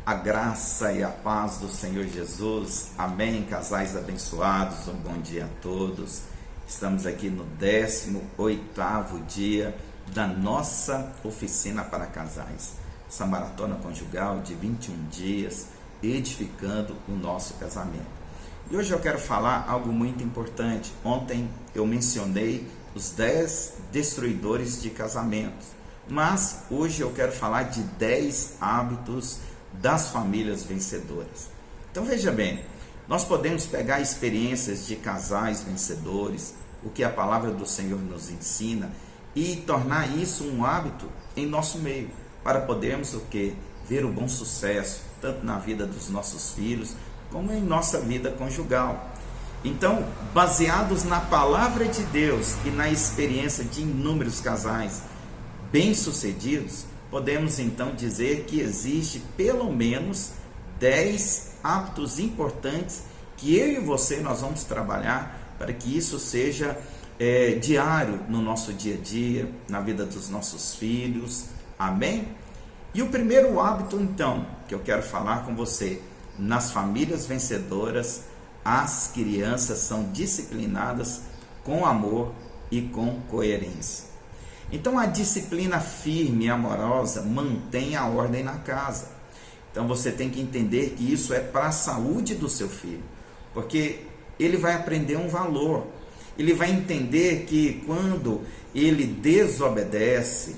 A graça e a paz do Senhor Jesus. Amém, casais abençoados, um bom dia a todos. Estamos aqui no 18º dia da nossa oficina para casais. Essa maratona conjugal de 21 dias, edificando o nosso casamento. E hoje eu quero falar algo muito importante. Ontem eu mencionei os 10 destruidores de casamentos, mas hoje eu quero falar de 10 hábitos das famílias vencedoras. Então veja bem, nós podemos pegar experiências de casais vencedores, o que a palavra do Senhor nos ensina, e tornar isso um hábito em nosso meio, para podermos o quê? Ver o bom sucesso, tanto na vida dos nossos filhos, como em nossa vida conjugal. Então, baseados na palavra de Deus e na experiência de inúmeros casais bem-sucedidos, podemos então dizer que existe pelo menos 10 hábitos importantes que eu e você nós vamos trabalhar para que isso seja diário no nosso dia a dia, na vida dos nossos filhos. Amém? E o primeiro hábito então que eu quero falar com você: nas famílias vencedoras, as crianças são disciplinadas com amor e com coerência. Então a disciplina firme e amorosa mantém a ordem na casa. Então você tem que entender que isso é para a saúde do seu filho, porque ele vai aprender um valor, ele vai entender que quando ele desobedece,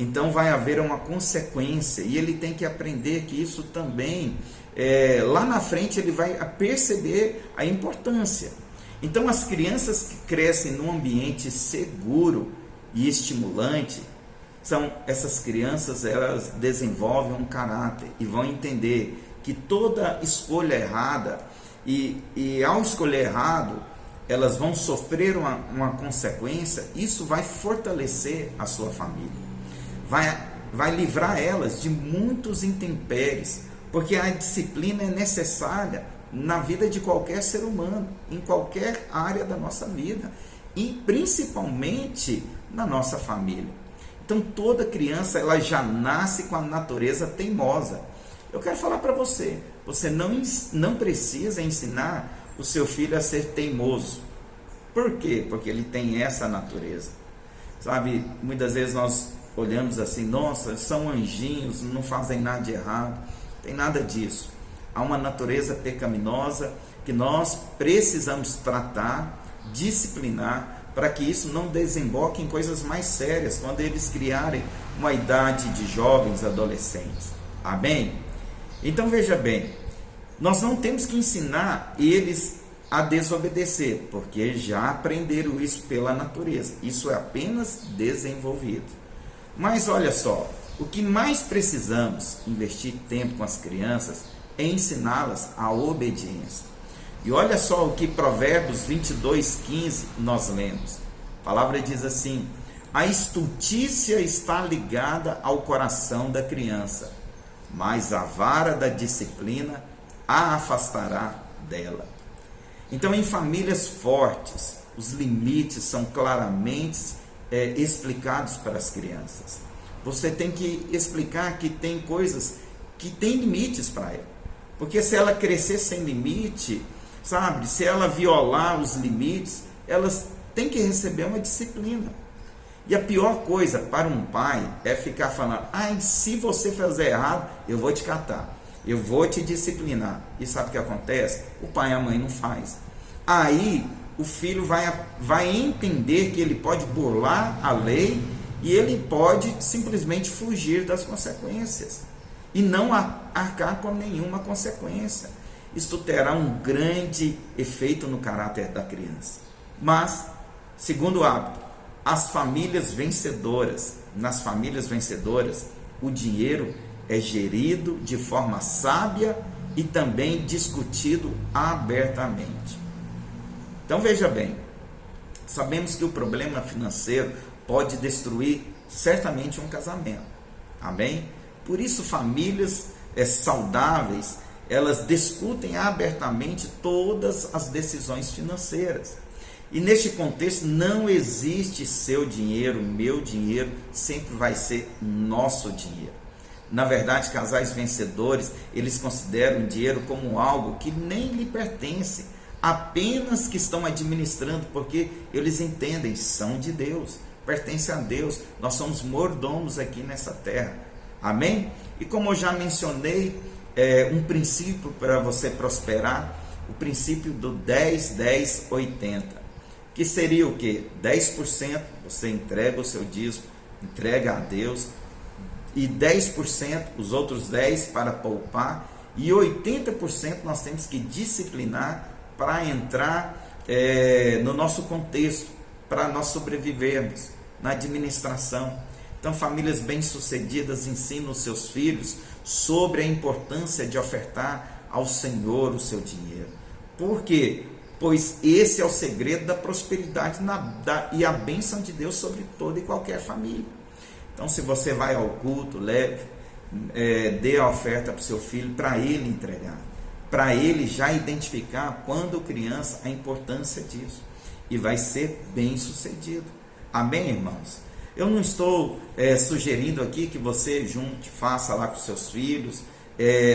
então vai haver uma consequência, e ele tem que aprender que isso também, lá na frente ele vai perceber a importância. Então as crianças que crescem num ambiente seguro e estimulante, são essas crianças, elas desenvolvem um caráter e vão entender que toda escolha errada, e ao escolher errado, elas vão sofrer uma consequência. Isso vai fortalecer a sua família, vai livrar elas de muitos intempéries, porque a disciplina é necessária na vida de qualquer ser humano, em qualquer área da nossa vida, e principalmente na nossa família. Então toda criança, ela já nasce com a natureza teimosa. Eu quero falar para você, você não precisa ensinar o seu filho a ser teimoso. Por quê? Porque ele tem essa natureza. Sabe, muitas vezes nós olhamos assim: nossa, são anjinhos, não fazem nada de errado. Tem nada disso. Há uma natureza pecaminosa que nós precisamos tratar, disciplinar, para que isso não desemboque em coisas mais sérias quando eles criarem uma idade de jovens, adolescentes. Amém? Então veja bem, nós não temos que ensinar eles a desobedecer, porque já aprenderam isso pela natureza. Isso é apenas desenvolvido. Mas olha só, o que mais precisamos investir tempo com as crianças é ensiná-las a obediência. E olha só o que Provérbios 22:15 nós lemos. A palavra diz assim: a estultícia está ligada ao coração da criança, mas a vara da disciplina a afastará dela. Então, em famílias fortes, os limites são claramente explicados para as crianças. Você tem que explicar que tem coisas que têm limites para ela, porque se ela crescer sem limite, sabe, se ela violar os limites, elas têm que receber uma disciplina. E a pior coisa para um pai é ficar falando: ai, se você fazer errado, eu vou te catar, eu vou te disciplinar. E sabe o que acontece? O pai e a mãe não faz. Aí o filho vai entender que ele pode burlar a lei e ele pode simplesmente fugir das consequências e não arcar com nenhuma consequência. Isto terá um grande efeito no caráter da criança. Mas, segundo hábito, as famílias vencedoras, nas famílias vencedoras, o dinheiro é gerido de forma sábia e também discutido abertamente. Então veja bem, sabemos que o problema financeiro pode destruir certamente um casamento. Amém? Por isso famílias saudáveis, elas discutem abertamente todas as decisões financeiras. E neste contexto não existe seu dinheiro, meu dinheiro, sempre vai ser nosso dinheiro. Na verdade, casais vencedores, eles consideram o dinheiro como algo que nem lhe pertence, apenas que estão administrando, porque eles entendem, são de Deus, pertencem a Deus, nós somos mordomos aqui nessa terra, amém? E como eu já mencionei, um princípio para você prosperar, o princípio do 10, 10, 80, que seria o que? 10% você entrega o seu dízimo, entrega a Deus, e 10%, os outros 10% para poupar, e 80% nós temos que disciplinar para entrar no nosso contexto, para nós sobrevivermos na administração. Então, famílias bem-sucedidas ensinam os seus filhos sobre a importância de ofertar ao Senhor o seu dinheiro. Por quê? Pois esse é o segredo da prosperidade e a bênção de Deus sobre toda e qualquer família. Então, se você vai ao culto, dê a oferta para o seu filho, para ele entregar, para ele já identificar, quando criança, a importância disso, e vai ser bem sucedido. Amém, irmãos? Eu não estou sugerindo aqui que você junte, faça lá com seus filhos,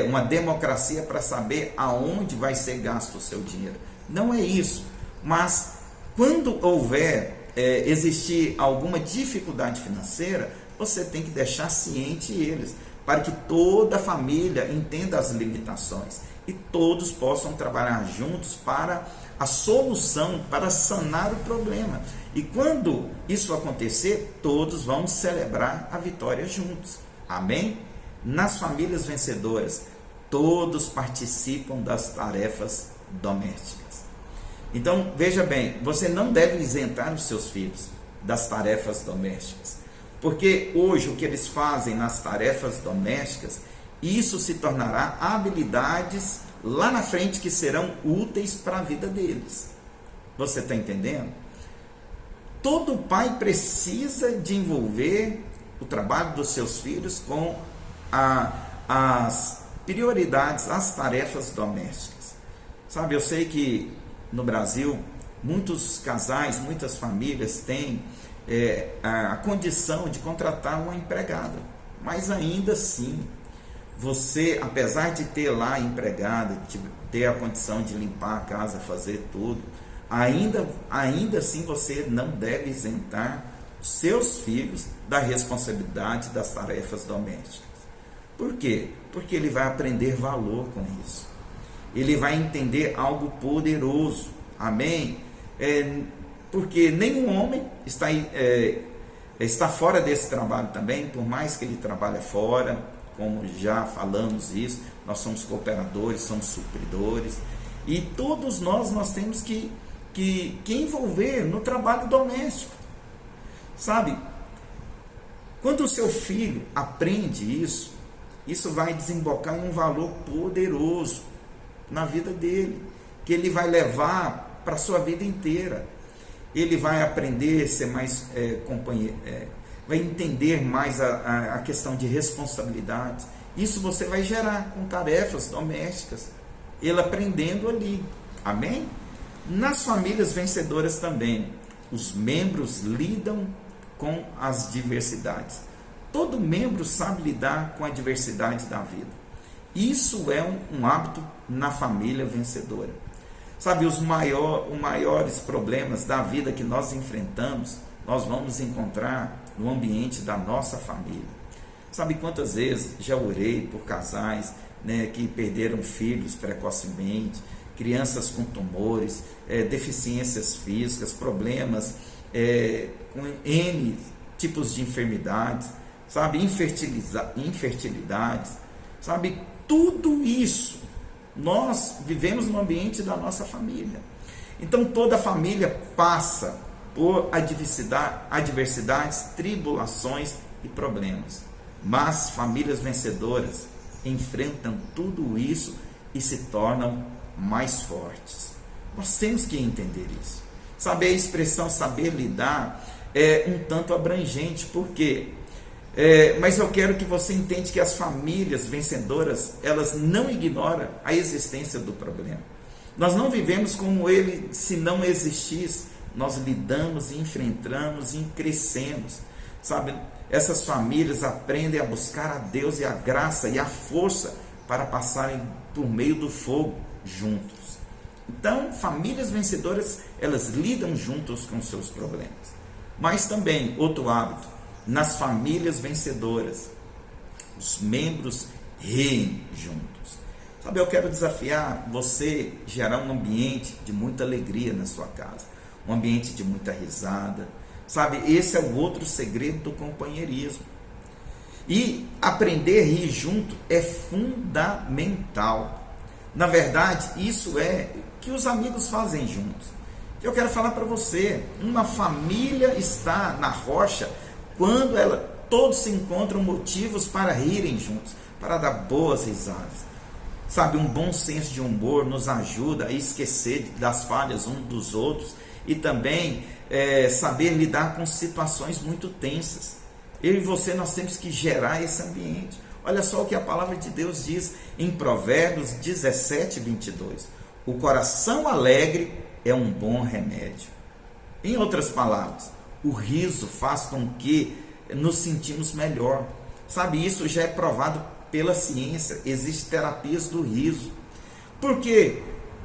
uma democracia para saber aonde vai ser gasto o seu dinheiro. Não é isso, mas quando houver existir alguma dificuldade financeira, você tem que deixar ciente eles, para que toda a família entenda as limitações e todos possam trabalhar juntos para a solução, para sanar o problema. E quando isso acontecer, todos vão celebrar a vitória juntos. Amém? Nas famílias vencedoras, todos participam das tarefas domésticas. Então, veja bem, você não deve isentar os seus filhos das tarefas domésticas, porque hoje o que eles fazem nas tarefas domésticas, isso se tornará habilidades lá na frente que serão úteis para a vida deles. Você está entendendo? Todo pai precisa de envolver o trabalho dos seus filhos com as prioridades, as tarefas domésticas. Sabe, eu sei que no Brasil, muitos casais, muitas famílias têm a condição de contratar uma empregada, mas ainda assim, você, apesar de ter lá a empregada, de ter a condição de limpar a casa, fazer tudo, ainda assim você não deve isentar seus filhos da responsabilidade das tarefas domésticas. Por quê? Porque ele vai aprender valor com isso. Ele vai entender algo poderoso. Amém? Porque nenhum homem está fora desse trabalho também, por mais que ele trabalhe fora, como já falamos isso, nós somos cooperadores, somos supridores, e todos nós temos que envolver no trabalho doméstico. Sabe? Quando o seu filho aprende isso vai desembocar em um valor poderoso na vida dele, que ele vai levar para a sua vida inteira. Ele vai aprender a ser mais companheiro, vai entender mais a questão de responsabilidade. Isso você vai gerar com tarefas domésticas, ele aprendendo ali. Amém? Nas famílias vencedoras também, os membros lidam com as diversidades. Todo membro sabe lidar com a diversidade da vida. Isso é um hábito na família vencedora. Sabe, os maiores problemas da vida que nós enfrentamos, nós vamos encontrar no ambiente da nossa família. Sabe quantas vezes já orei por casais, que perderam filhos precocemente, crianças com tumores, deficiências físicas, problemas com N tipos de enfermidades, sabe, infertilidades, sabe, tudo isso nós vivemos no ambiente da nossa família. Então toda a família passa por adversidades, tribulações e problemas, mas famílias vencedoras enfrentam tudo isso e se tornam mais fortes. Nós temos que entender isso. Saber a expressão saber lidar é um tanto abrangente, porque mas eu quero que você entenda que as famílias vencedoras, elas não ignoram a existência do problema. Nós não vivemos como ele se não existisse. Nós lidamos, enfrentamos e crescemos. Sabe, essas famílias aprendem a buscar a Deus e a graça e a força para passarem por meio do fogo juntos. Então, famílias vencedoras, elas lidam juntos com seus problemas. Mas também, outro hábito, nas famílias vencedoras, os membros riem juntos. Sabe, eu quero desafiar você a gerar um ambiente de muita alegria na sua casa, um ambiente de muita risada. Sabe, esse é o outro segredo do companheirismo. E aprender a rir junto é fundamental. Na verdade, isso é o que os amigos fazem juntos. Eu quero falar para você, uma família está na rocha quando todos se encontram motivos para rirem juntos, para dar boas risadas. Sabe, um bom senso de humor nos ajuda a esquecer das falhas uns dos outros e também saber lidar com situações muito tensas. Eu e você, nós temos que gerar esse ambiente. Olha só o que a palavra de Deus diz em Provérbios 17, 22. O coração alegre é um bom remédio. Em outras palavras, o riso faz com que nos sentimos melhor. Sabe, isso já é provado pela ciência. Existem terapias do riso. Por quê?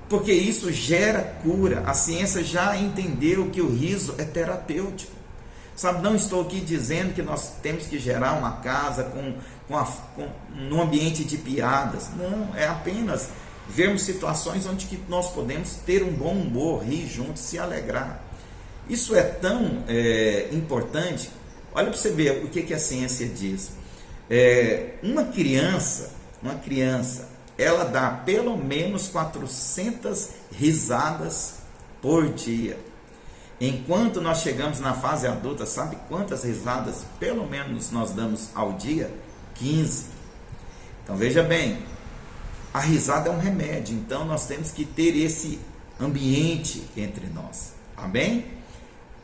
Porque isso gera cura. A ciência já entendeu que o riso é terapêutico. Sabe, não estou aqui dizendo que nós temos que gerar uma casa num ambiente de piadas. Não, é apenas vermos situações onde que nós podemos ter um bom humor, rir juntos, se alegrar. Isso é tão importante. Olha para você ver o que a ciência diz. Uma criança, ela dá pelo menos 400 risadas por dia. Enquanto nós chegamos na fase adulta, sabe quantas risadas pelo menos nós damos ao dia? 15. Então veja bem, a risada é um remédio, então nós temos que ter esse ambiente entre nós. Amém?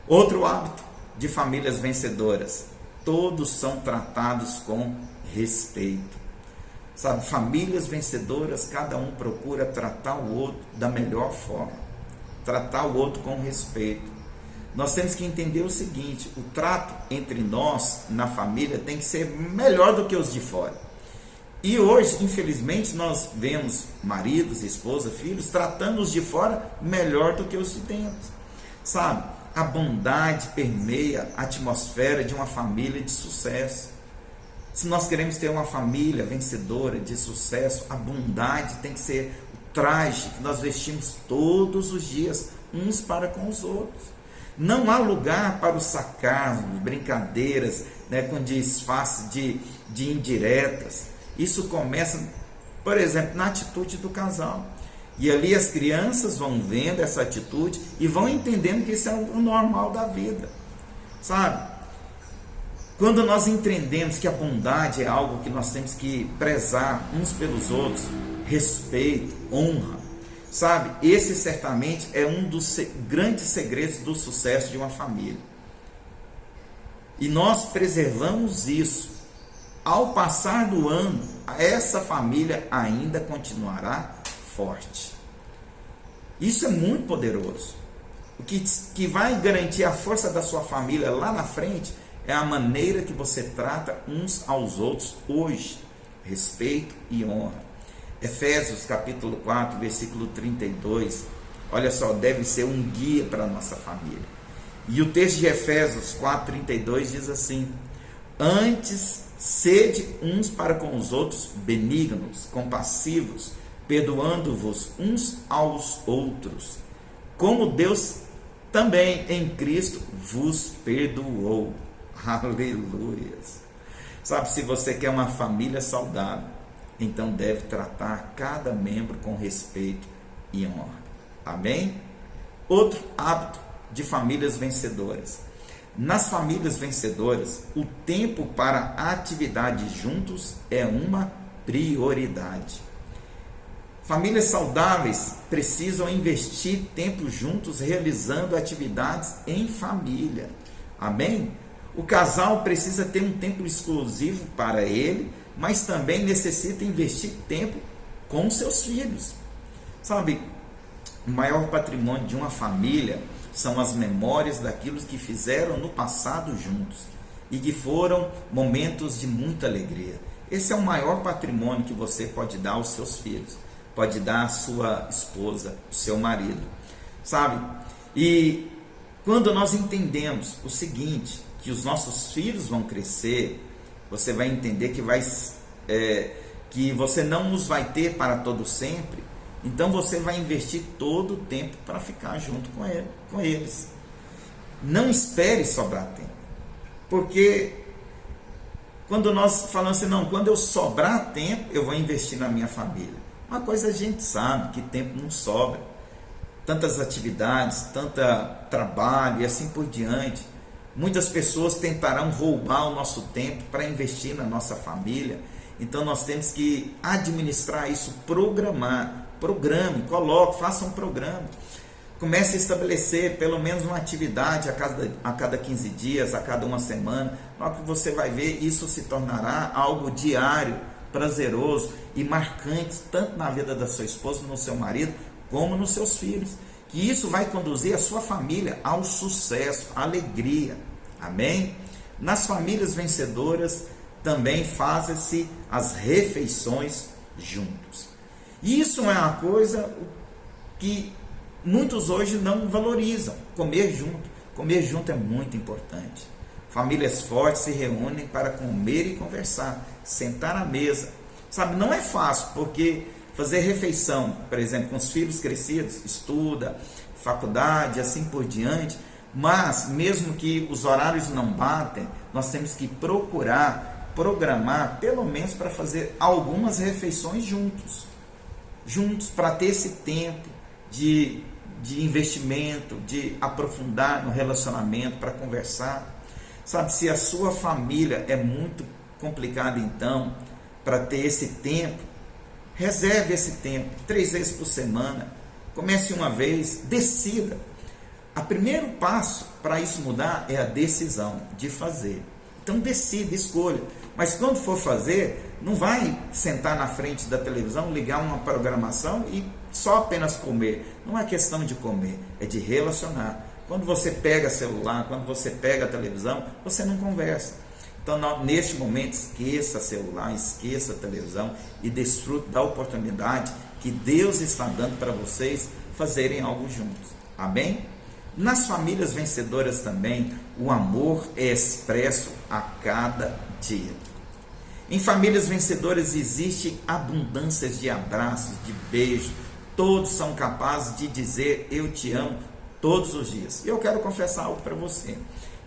Outro hábito de famílias vencedoras: todos são tratados com respeito. Sabe, famílias vencedoras, cada um procura tratar o outro da melhor forma, tratar o outro com respeito. Nós temos que entender o seguinte: o trato entre nós na família tem que ser melhor do que os de fora. E hoje, infelizmente, nós vemos maridos, esposas, filhos tratando os de fora melhor do que os de dentro. Sabe, a bondade permeia a atmosfera de uma família de sucesso. Se nós queremos ter uma família vencedora, de sucesso, a bondade tem que ser o traje que nós vestimos todos os dias, uns para com os outros. Não há lugar para os sarcasmos, brincadeiras, com disfarce de indiretas. Isso começa, por exemplo, na atitude do casal. E ali as crianças vão vendo essa atitude e vão entendendo que isso é o normal da vida. Sabe? Quando nós entendemos que a bondade é algo que nós temos que prezar uns pelos outros, respeito, honra, sabe? Esse certamente é um dos grandes segredos do sucesso de uma família. E nós preservamos isso. Ao passar do ano, essa família ainda continuará forte. Isso é muito poderoso. O que vai garantir a força da sua família lá na frente é a maneira que você trata uns aos outros hoje. Respeito e honra. Efésios capítulo 4, versículo 32. Olha só, deve ser um guia para a nossa família. E o texto de Efésios 4, 32 diz assim: antes, sede uns para com os outros benignos, compassivos, perdoando-vos uns aos outros, como Deus também em Cristo vos perdoou. Aleluia. Sabe, se você quer uma família saudável, então deve tratar cada membro com respeito e honra. Amém? Outro hábito de famílias vencedoras: nas famílias vencedoras, o tempo para atividades juntos é uma prioridade. Famílias saudáveis precisam investir tempo juntos realizando atividades em família. Amém? O casal precisa ter um tempo exclusivo para ele, mas também necessita investir tempo com seus filhos. Sabe, o maior patrimônio de uma família são as memórias daquilo que fizeram no passado juntos. e que foram momentos de muita alegria. Esse é o maior patrimônio que você pode dar aos seus filhos, pode dar à sua esposa, ao seu marido, sabe? E quando nós entendemos o seguinte, que os nossos filhos vão crescer, você vai entender que você não os vai ter para todo sempre, então você vai investir todo o tempo para ficar junto com eles. Não espere sobrar tempo, porque quando nós falamos assim, não, quando eu sobrar tempo, eu vou investir na minha família. Uma coisa a gente sabe, que tempo não sobra. Tantas atividades, tanto trabalho e assim por diante. Muitas pessoas tentarão roubar o nosso tempo para investir na nossa família. Então nós temos que administrar isso, programe, coloque, faça um programa. Comece a estabelecer pelo menos uma atividade a cada 15 dias, a cada uma semana. Na hora que você vai ver, isso se tornará algo diário, prazeroso e marcante, tanto na vida da sua esposa, no seu marido, como nos seus filhos. Que isso vai conduzir a sua família ao sucesso, à alegria. Amém? Nas famílias vencedoras também fazem-se as refeições juntos. E isso é uma coisa que muitos hoje não valorizam, comer junto. Comer junto é muito importante. Famílias fortes se reúnem para comer e conversar, sentar à mesa. Sabe, não é fácil, porque fazer refeição, por exemplo, com os filhos crescidos, estuda, faculdade, assim por diante, mas mesmo que os horários não batem, nós temos que programar, pelo menos para fazer algumas refeições juntos, para ter esse tempo de investimento, de aprofundar no relacionamento, para conversar. Sabe, se a sua família é muito complicada, então, para ter esse tempo, reserve esse tempo, 3 vezes por semana, comece uma vez, decida. O primeiro passo para isso mudar é a decisão de fazer. Então decida, escolha. Mas quando for fazer, não vai sentar na frente da televisão, ligar uma programação e só apenas comer. Não é questão de comer, é de relacionar. Quando você pega celular, quando você pega a televisão, você não conversa. Então, neste momento, esqueça celular, esqueça a televisão e desfrute da oportunidade que Deus está dando para vocês fazerem algo juntos. Amém? Nas famílias vencedoras também, o amor é expresso a cada dia. Em famílias vencedoras existe abundância de abraços, de beijos. Todos são capazes de dizer eu te amo todos os dias. E eu quero confessar algo para você.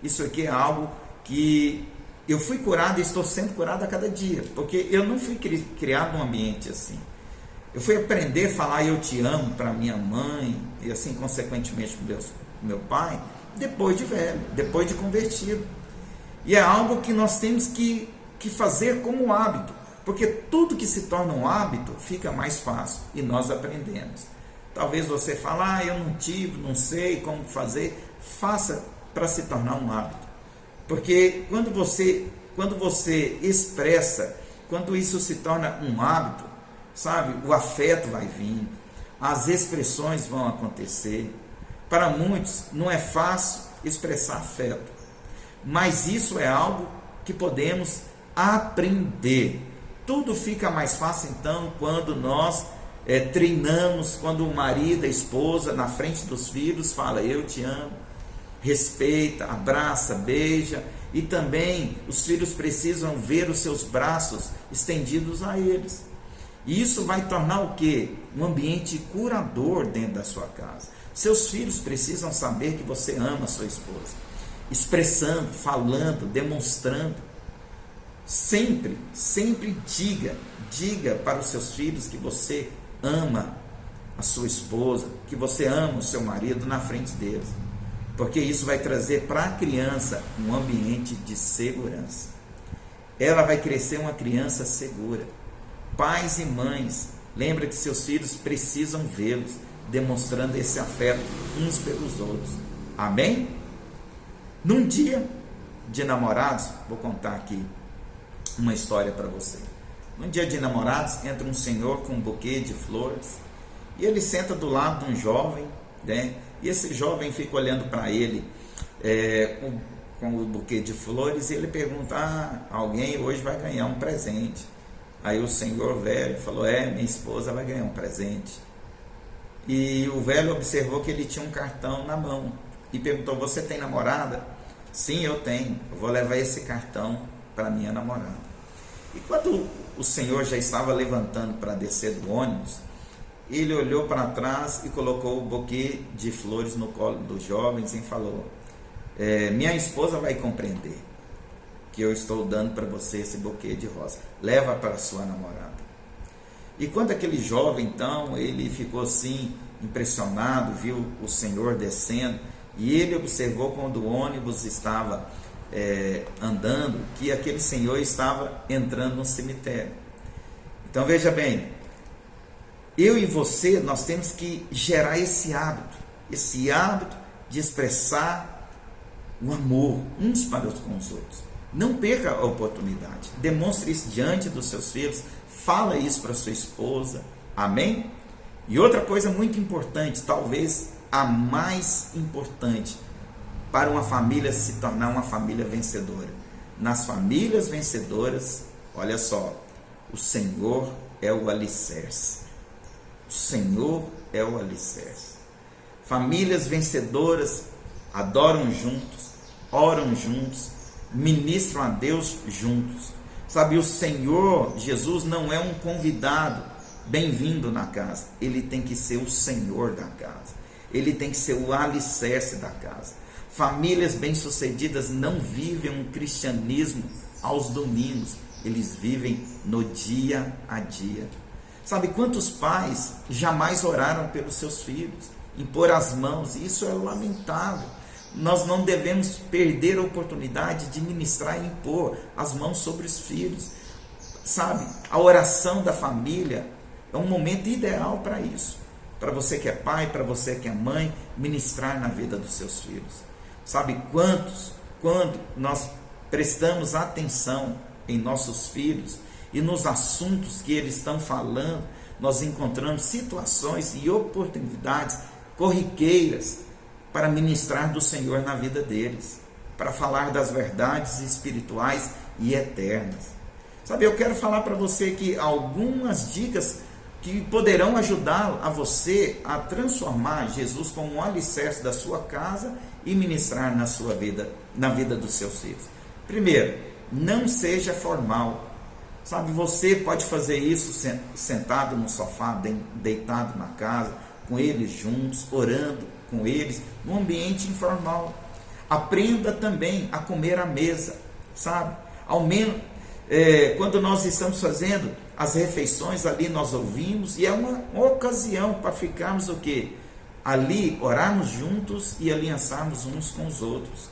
Isso aqui é algo que eu fui curado e estou sendo curado a cada dia, porque eu não fui criado num ambiente assim. Eu fui aprender a falar eu te amo para minha mãe e assim consequentemente para meu pai, depois de velho, depois de convertido. E é algo que nós temos que fazer como hábito, porque tudo que se torna um hábito fica mais fácil e nós aprendemos. Talvez você fale, eu não tive, não sei como fazer. Faça para se tornar um hábito. Porque quando você expressa, quando isso se torna um hábito, sabe, o afeto vai vir, as expressões vão acontecer. Para muitos não é fácil expressar afeto, mas isso é algo que podemos aprender. Tudo fica mais fácil então quando nós treinamos, quando o marido, a esposa, na frente dos filhos, fala eu te amo, respeita, abraça, beija, e também os filhos precisam ver os seus braços estendidos a eles. E isso vai tornar o quê? Um ambiente curador dentro da sua casa. Seus filhos precisam saber que você ama a sua esposa, expressando, falando, demonstrando. Sempre diga para os seus filhos que você ama a sua esposa, que você ama o seu marido na frente deles, porque isso vai trazer para a criança um ambiente de segurança. Ela vai crescer uma criança segura. Pais e mães, lembra que seus filhos precisam vê-los demonstrando esse afeto uns pelos outros. Amém? Num dia de namorados, vou contar aqui uma história para você. Num dia de namorados, entra um senhor com um buquê de flores e ele senta do lado de um jovem, né? E esse jovem fica olhando para ele com o buquê de flores, e ele pergunta: alguém hoje vai ganhar um presente. Aí o senhor velho falou: minha esposa vai ganhar um presente. E o velho observou que ele tinha um cartão na mão e perguntou: você tem namorada? Sim, eu tenho. Eu vou levar esse cartão para minha namorada. E quando o senhor já estava levantando para descer do ônibus, ele olhou para trás e colocou o buquê de flores no colo dos jovens e falou: minha esposa vai compreender que eu estou dando para você esse buquê de rosa. Leva para sua namorada. E quando aquele jovem, então, ele ficou assim, impressionado, viu o senhor descendo, e ele observou quando o ônibus estava andando, que aquele senhor estava entrando no cemitério. Então veja bem, eu e você, nós temos que gerar esse hábito de expressar o amor uns para com os outros. Não perca a oportunidade, demonstre isso diante dos seus filhos, fala isso para sua esposa, amém? E outra coisa muito importante, talvez a mais importante para uma família se tornar uma família vencedora. Nas famílias vencedoras, olha só, o Senhor é o alicerce. O Senhor é o alicerce. Famílias vencedoras adoram juntos, oram juntos, ministram a Deus juntos. Sabe, o Senhor Jesus não é um convidado bem-vindo na casa. Ele tem que ser o Senhor da casa. Ele tem que ser o alicerce da casa. Famílias bem-sucedidas não vivem um cristianismo aos domingos. Eles vivem no dia a dia. Sabe quantos pais jamais oraram pelos seus filhos? Impor as mãos, isso é lamentável. Nós não devemos perder a oportunidade de ministrar e impor as mãos sobre os filhos. Sabe, a oração da família é um momento ideal para isso. Para você que é pai, para você que é mãe, ministrar na vida dos seus filhos. Sabe quando nós prestamos atenção em nossos filhos e nos assuntos que eles estão falando, nós encontramos situações e oportunidades corriqueiras para ministrar do Senhor na vida deles, para falar das verdades espirituais e eternas. Sabe, eu quero falar para você que algumas dicas que poderão ajudá-lo a você a transformar Jesus como um alicerce da sua casa e ministrar na sua vida, na vida dos seus filhos. Primeiro, não seja formal. Sabe, você pode fazer isso sentado no sofá, deitado na casa, com eles juntos, orando com eles, num ambiente informal. Aprenda também a comer à mesa, sabe? Ao menos, quando nós estamos fazendo as refeições ali, nós ouvimos, e é uma ocasião para ficarmos o quê? Ali, orarmos juntos e aliançarmos uns com os outros.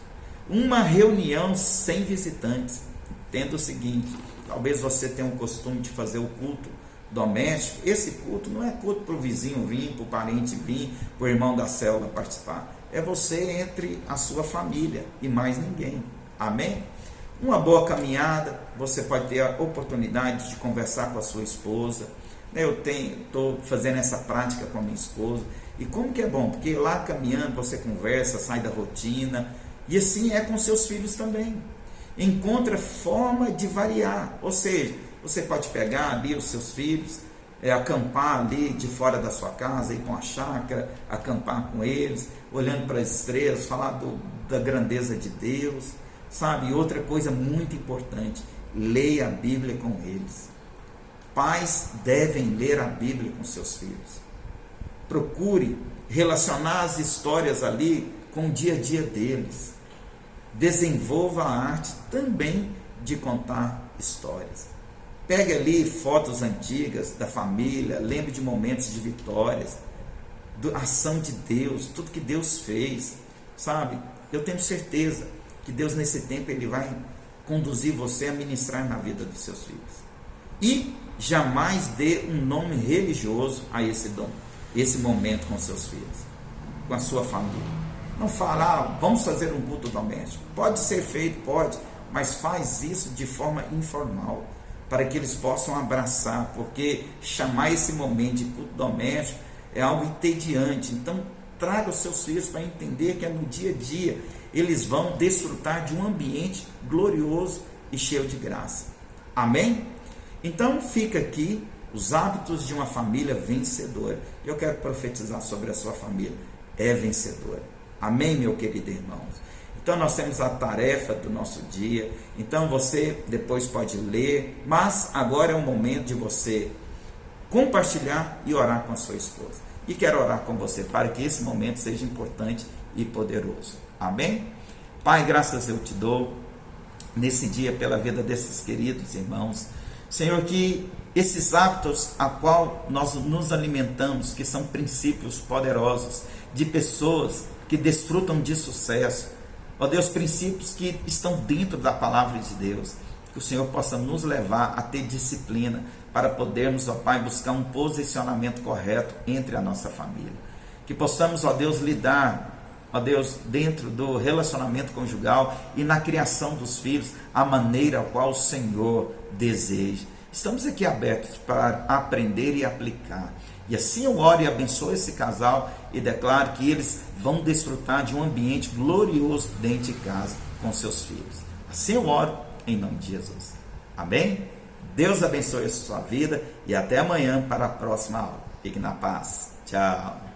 Uma reunião sem visitantes. Entenda o seguinte: talvez você tenha um costume de fazer o culto doméstico. Esse culto não é culto para o vizinho vir, para o parente vir, para o irmão da célula participar. É você entre a sua família e mais ninguém. Amém? Uma boa caminhada, você pode ter a oportunidade de conversar com a sua esposa. Eu estou fazendo essa prática com a minha esposa. E como que é bom? Porque lá caminhando você conversa, sai da rotina. E assim é com seus filhos também. Encontra forma de variar. Ou seja, você pode pegar ali os seus filhos, acampar ali de fora da sua casa, ir para uma chácara, acampar com eles, olhando para as estrelas, falar da grandeza de Deus. Sabe, e outra coisa muito importante, leia a Bíblia com eles. Pais devem ler a Bíblia com seus filhos. Procure relacionar as histórias ali com o dia a dia deles. Desenvolva a arte também de contar histórias. Pegue ali fotos antigas da família, lembre de momentos de vitórias, da ação de Deus, tudo que Deus fez. Sabe, eu tenho certeza que Deus nesse tempo Ele vai conduzir você a ministrar na vida dos seus filhos. E jamais dê um nome religioso a esse dom, esse momento com seus filhos, com a sua família. Não fala, vamos fazer um culto doméstico. Pode ser feito, pode, mas faz isso de forma informal, para que eles possam abraçar, porque chamar esse momento de culto doméstico é algo entediante. Então, traga os seus filhos para entender que é no dia a dia. eles vão desfrutar de um ambiente glorioso e cheio de graça. Amém? Então fica aqui os hábitos de uma família vencedora. Eu quero profetizar sobre a sua família. É vencedora. Amém, meu querido irmão? Então nós temos a tarefa do nosso dia. Então você depois pode ler, mas agora é o momento de você compartilhar e orar com a sua esposa. E quero orar com você para que esse momento seja importante e poderoso. Amém? Pai, graças eu te dou nesse dia pela vida desses queridos irmãos. Senhor, que esses hábitos a qual nós nos alimentamos, que são princípios poderosos de pessoas que desfrutam de sucesso, ó Deus, princípios que estão dentro da palavra de Deus, que o Senhor possa nos levar a ter disciplina para podermos, ó Pai, buscar um posicionamento correto entre a nossa família. Que possamos, ó Deus, lidar, ó Deus, dentro do relacionamento conjugal e na criação dos filhos, a maneira a qual o Senhor deseja. Estamos aqui abertos para aprender e aplicar. E assim eu oro e abençoo esse casal e declaro que eles vão desfrutar de um ambiente glorioso dentro de casa com seus filhos. Assim eu oro em nome de Jesus. Amém? Deus abençoe a sua vida e até amanhã para a próxima aula. Fique na paz. Tchau.